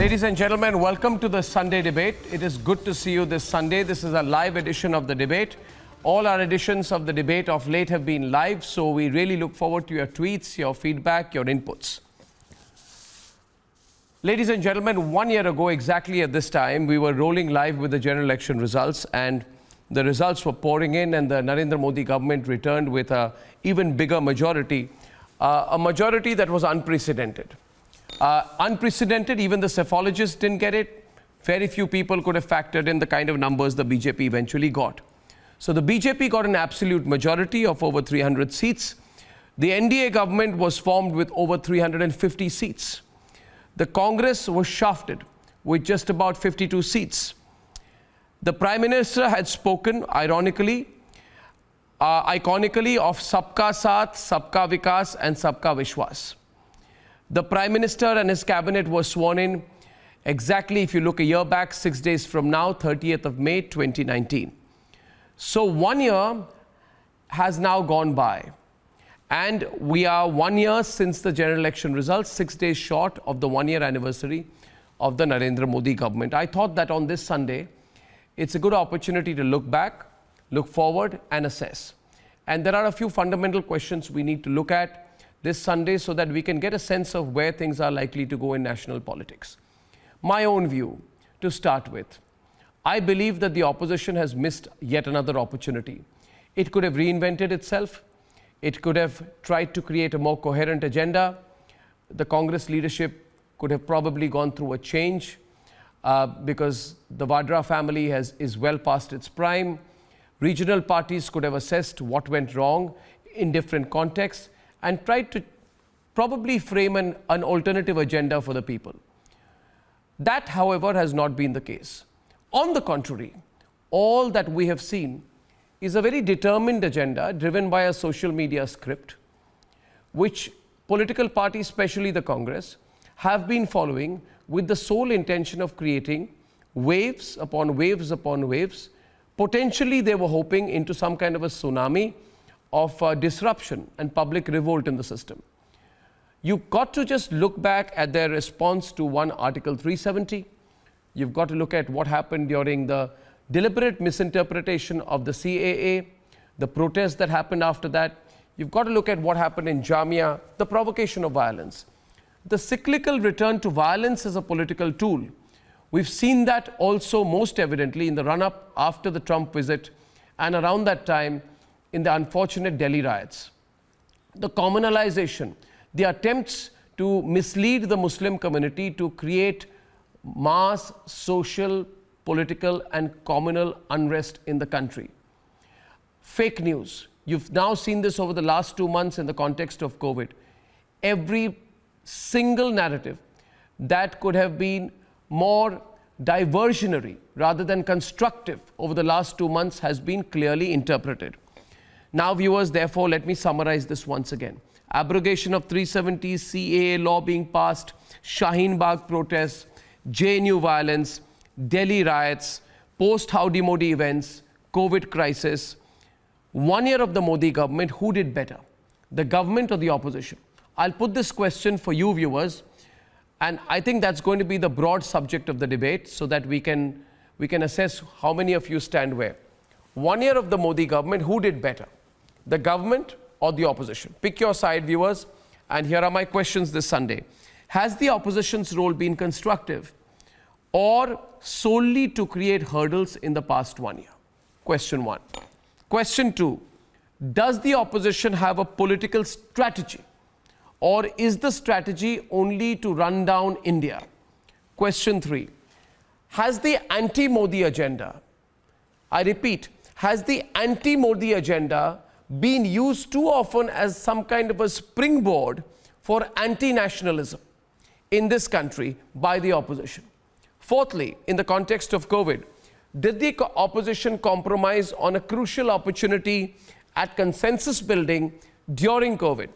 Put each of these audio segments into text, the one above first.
Ladies and gentlemen, welcome to the Sunday debate. It is good to see you this Sunday. This is a live edition of the debate. All our editions of the debate of late have been live, so we really look forward to your tweets, your feedback, your inputs. Ladies and gentlemen, 1 year ago, exactly at this time, we were rolling live with the general election results, and the results were pouring in, and the Narendra Modi government returned with an even bigger majority, a majority that was unprecedented. Unprecedented, even the psephologists didn't get it. Very few people could have factored in the kind of numbers the BJP eventually got. So the BJP got an absolute majority of over 300 seats. The NDA government was formed with over 350 seats. The Congress was shafted with just about 52 seats. The Prime Minister had spoken, ironically, iconically, of Sabka Saath, Sabka Vikas and Sabka Vishwas. The Prime Minister and his cabinet were sworn in exactly, if you look a year back, 6 days from now, 30th of May, 2019. So 1 year has now gone by. And we are 1 year since the general election results, 6 days short of the 1 year anniversary of the Narendra Modi government. I thought that on this Sunday, it's a good opportunity to look back, look forward and assess. And there are a few fundamental questions we need to look at this Sunday so that we can get a sense of where things are likely to go in national politics. My own view, to start with, I believe that the opposition has missed yet another opportunity. It could have reinvented itself. It could have tried to create a more coherent agenda. The Congress leadership could have probably gone through a change because the Vadra family is well past its prime. Regional parties could have assessed what went wrong in different contexts and tried to probably frame an alternative agenda for the people. That, however, has not been the case. On the contrary, all that we have seen is a very determined agenda driven by a social media script, which political parties, especially the Congress, have been following with the sole intention of creating waves upon waves upon waves. Potentially, they were hoping into some kind of a tsunami of disruption and public revolt in the system. You've got to just look back at their response to one Article 370. You've got to look at what happened during the deliberate misinterpretation of the CAA, the protests that happened after that. You've got to look at what happened in Jamia, the provocation of violence. The cyclical return to violence as a political tool. We've seen that also most evidently in the run-up after the Trump visit and around that time in the unfortunate Delhi riots. The communalization, the attempts to mislead the Muslim community to create mass social, political and communal unrest in the country. Fake news. You've now seen this over the last 2 months in the context of COVID. Every single narrative that could have been more diversionary rather than constructive over the last 2 months has been clearly interpreted. Now, viewers, therefore, let me summarize this once again. Abrogation of 370, CAA law being passed, Shaheen Bagh protests, JNU violence, Delhi riots, post-Howdy Modi events, COVID crisis. 1 year of the Modi government, who did better? The government or the opposition? I'll put this question for you, viewers, and I think that's going to be the broad subject of the debate so that we can assess how many of you stand where. 1 year of the Modi government, who did better? The government or the opposition? Pick your side, viewers, and here are my questions this Sunday. Has the opposition's role been constructive or solely to create hurdles in the past 1 year? Question one. Question two, does the opposition have a political strategy or is the strategy only to run down India? Question three, has the anti-Modi agenda, I repeat, has the anti-Modi agenda been used too often as some kind of a springboard for anti-nationalism in this country by the opposition? Fourthly, in the context of COVID, did the opposition compromise on a crucial opportunity at consensus building during COVID?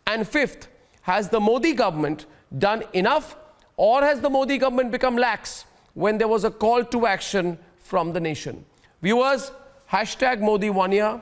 And fifth, has the Modi government done enough or has the Modi government become lax when there was a call to action from the nation? Viewers, hashtag Modi 1 year.